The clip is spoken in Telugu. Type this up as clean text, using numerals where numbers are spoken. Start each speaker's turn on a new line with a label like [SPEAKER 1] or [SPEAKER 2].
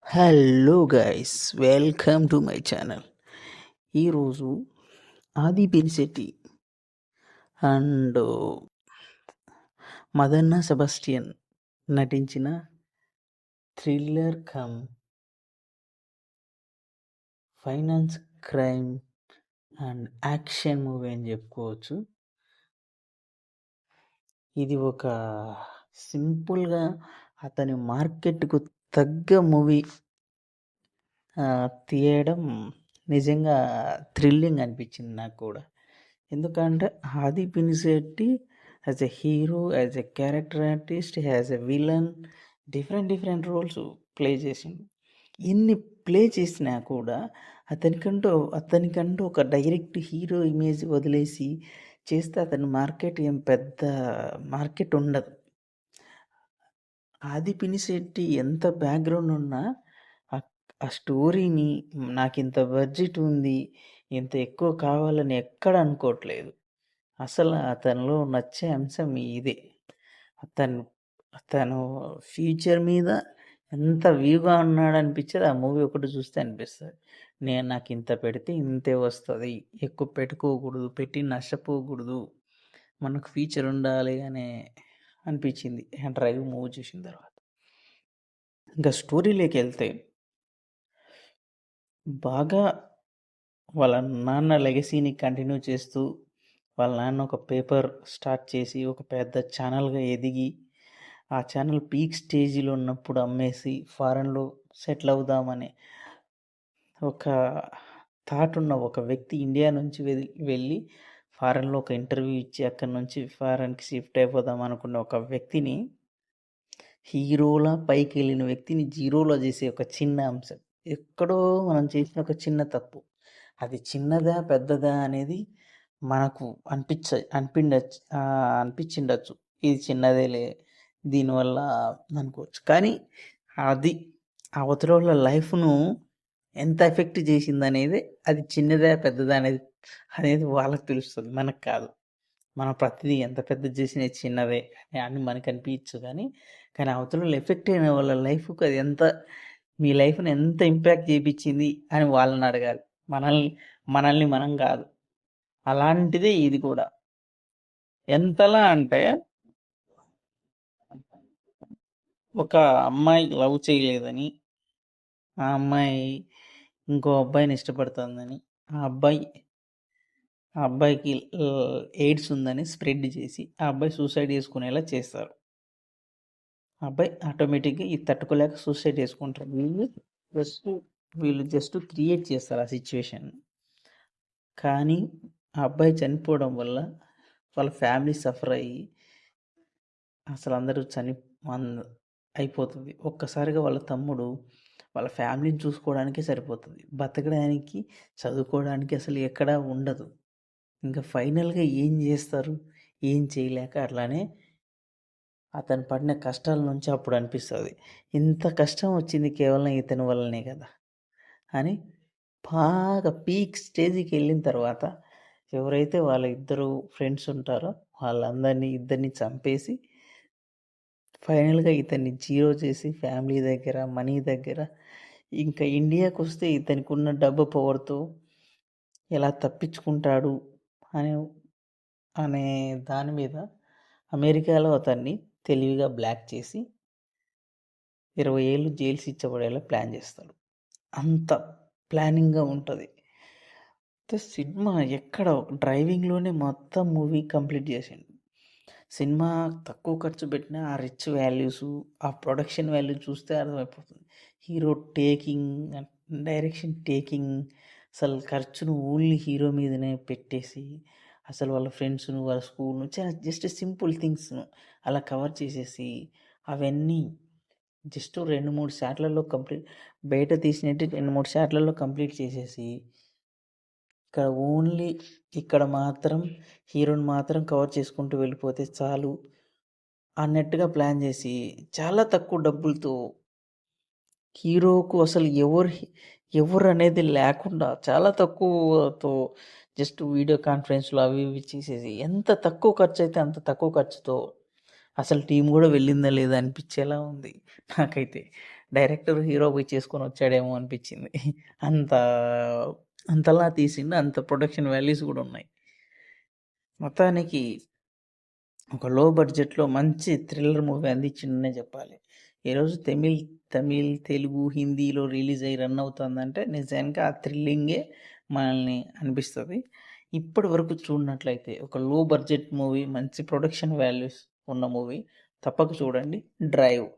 [SPEAKER 1] Hello guys, welcome to my channel. ఈరోజు ఆది పినిశెట్టి అండ్ మదన్న సెబాస్టియన్ నటించిన thriller come finance crime and action movie అని చెప్పుకోవచ్చు. ఇది ఒక సింపుల్గా అతని మార్కెట్కు తగ్గ మూవీ తీయడం నిజంగా థ్రిల్లింగ్ అనిపించింది నాకు కూడా. ఎందుకంటే Aadhi Pinisetty as a hero, as a character artist, as a villain different roles play చేసిండు. ఎన్ని ప్లే చేసినా కూడా అతనికంటూ ఒక డైరెక్ట్ హీరో ఇమేజ్ వదిలేసి చేస్తే అతని మార్కెట్ ఏం పెద్ద మార్కెట్ ఉండదు. ఆది పినిశెట్టి ఎంత బ్యాక్గ్రౌండ్ ఉన్నా ఆ స్టోరీని నాకింత బడ్జెట్ ఉంది, ఇంత ఎక్కువ కావాలని ఎక్కడ అనుకోవట్లేదు. అసలు అతనిలో నచ్చే అంశం ఇదే. తను ఫ్యూచర్ మీద ఎంత వ్యూగా ఉన్నాడు అనిపించేది ఆ మూవీ ఒకటి చూస్తే అనిపిస్తుంది. నాకు ఇంత పెడితే ఇంతే వస్తుంది, ఎక్కువ పెట్టుకోకూడదు, పెట్టి నష్టపోకూడదు, మనకు ఫ్యూచర్ ఉండాలి అనే అనిపించింది డ్రైవ్ మూవీ చూసిన తర్వాత. ఇంకా స్టోరీలోకి వెళ్తే బాగా వాళ్ళ నాన్న లెగసీని కంటిన్యూ చేస్తూ వాళ్ళ నాన్న ఒక పేపర్ స్టార్ట్ చేసి ఒక పెద్ద ఛానల్గా ఎదిగి ఆ ఛానల్ పీక్ స్టేజ్లో ఉన్నప్పుడు అమ్మేసి ఫారెన్లో సెటిల్ అవుదామని ఒక థాట్ ఉన్న ఒక వ్యక్తి ఇండియా నుంచి వెళ్ళి ఫారెన్లో ఒక ఇంటర్వ్యూ ఇచ్చి అక్కడి నుంచి ఫారెన్కి షిఫ్ట్ అయిపోదాం అనుకున్న ఒక వ్యక్తిని, హీరోలా పైకి వెళ్ళిన వ్యక్తిని జీరోలో చేసే ఒక చిన్న అంశం. ఎక్కడో మనం చేసిన ఒక చిన్న తప్పు, అది చిన్నదా పెద్దదా అనేది మనకు అనిపించిండొచ్చు, ఇది చిన్నదేలే దీనివల్ల అనుకోవచ్చు. కానీ అది అవతల వాళ్ళ లైఫ్ను ఎంత ఎఫెక్ట్ చేసింది అనేది, అది చిన్నదా పెద్దదా అనేది అనేది వాళ్ళకి తెలుస్తుంది, మనకు కాదు. మనం ప్రతిదీ ఎంత పెద్ద చేసినా చిన్నదే అని మనకు అనిపించచ్చు. కానీ అవతల వాళ్ళు ఎఫెక్ట్ అయిన వాళ్ళ లైఫ్కి అది ఎంత, మీ లైఫ్ని ఎంత ఇంపాక్ట్ చేయించింది అని వాళ్ళని అడగాలి, మనల్ని మనం కాదు. అలాంటిదే ఇది కూడా. ఎంతలా అంటే ఒక అమ్మాయి లవ్ చేయలేదని, ఆ అమ్మాయి ఇంకో అబ్బాయిని ఇష్టపడుతుందని, ఆ అబ్బాయికి ఎయిడ్స్ ఉందని స్ప్రెడ్ చేసి ఆ అబ్బాయి సూసైడ్ చేసుకునేలా చేస్తారు. ఆ అబ్బాయి ఆటోమేటిక్గా ఇది తట్టుకోలేక సూసైడ్ చేసుకుంటారు. వీళ్ళు జస్ట్ క్రియేట్ చేస్తారు ఆ సిచ్యువేషన్. కానీ ఆ అబ్బాయి చనిపోవడం వల్ల వాళ్ళ ఫ్యామిలీ సఫర్ అయ్యి అసలు అందరూ అయిపోతుంది. ఒక్కసారిగా వాళ్ళ తమ్ముడు వాళ్ళ ఫ్యామిలీని చూసుకోవడానికే సరిపోతుంది, బతకడానికి చదువుకోవడానికి అసలు ఎక్కడా ఉండదు. ఇంకా ఫైనల్గా ఏం చేస్తారు, ఏం చేయలేక అట్లానే అతను పడిన కష్టాల నుంచి అప్పుడు అనిపిస్తుంది, ఇంత కష్టం వచ్చింది కేవలం ఇతని వల్లనే కదా అని. బాగా పీక్ స్టేజ్కి వెళ్ళిన తర్వాత ఎవరైతే వాళ్ళ ఇద్దరు ఫ్రెండ్స్ ఉంటారో ఇద్దరిని చంపేసి ఫైనల్గా ఇతన్ని జీరో చేసి ఫ్యామిలీ దగ్గర, మనీ దగ్గర, ఇంకా ఇండియాకి వస్తే ఇతనికి ఉన్న డబ్బు పవర్తో ఎలా తప్పించుకుంటాడు అనే అనే దాని మీద అమెరికాలో అతన్ని తెలివిగా బ్లాక్ చేసి 20 ఏళ్ళు జైలు శిక్ష పడేలా ప్లాన్ చేస్తాడు. అంత ప్లానింగ్గా ఉంటుంది. సినిమా ఎక్కడ డ్రైవింగ్లోనే మొత్తం మూవీ కంప్లీట్ చేసిండు. సినిమా తక్కువ ఖర్చు పెట్టిన ఆ రిచ్ వాల్యూస్, ఆ ప్రొడక్షన్ వాల్యూ చూస్తే అర్థమైపోతుంది. హీరో టేకింగ్, డైరెక్షన్ టేకింగ్, అసలు ఖర్చును ఓన్లీ హీరో మీదనే పెట్టేసి అసలు వాళ్ళ ఫ్రెండ్స్ను, వాళ్ళ స్కూల్ను, జస్ట్ సింపుల్ థింగ్స్ను అలా కవర్ చేసేసి అవన్నీ జస్ట్ 2-3 షాట్లలో కంప్లీట్, బయట తీసినట్టు 2-3 షాట్లలో కంప్లీట్ చేసేసి ఇక్కడ మాత్రం హీరోని మాత్రం కవర్ చేసుకుంటూ వెళ్ళిపోతే చాలు అన్నట్టుగా ప్లాన్ చేసి చాలా తక్కువ డబ్బులతో హీరోకు అసలు ఎవరు అనేది లేకుండా చాలా తక్కువతో జస్ట్ వీడియో కాన్ఫరెన్స్లో అవి ఇవి చేసేసి ఎంత తక్కువ ఖర్చు అయితే అంత తక్కువ ఖర్చుతో అసలు టీం కూడా వెళ్ళిందా లేదా అనిపించేలా ఉంది నాకైతే. డైరెక్టర్ హీరో పోయి చేసుకొనొచ్చాడేమో అనిపిచ్చింది. అంత అంతలా తీసిండు. అంత ప్రొడక్షన్ వాల్యూస్ గూడా ఉన్నాయి. మొత్తానికి ఒక లో బడ్జెట్‌లో మంచి థ్రిల్లర్ మూవీ అందించిండనే జెప్పాలి. ఈరోజు తెలుగు, హిందీలో రిలీజ్ అయ్యి రన్ అవుతుందంటే నిజంగా ఆ థ్రిల్లింగే మనల్ని అనిపిస్తది. ఇప్పటి వరకు చూడనట్లయితే ఒక లో బడ్జెట్ మూవీ, మంచి ప్రొడక్షన్ వాల్యూస్ ఉన్న మూవీ తప్పక చూడండి 'డ్రైవ్'.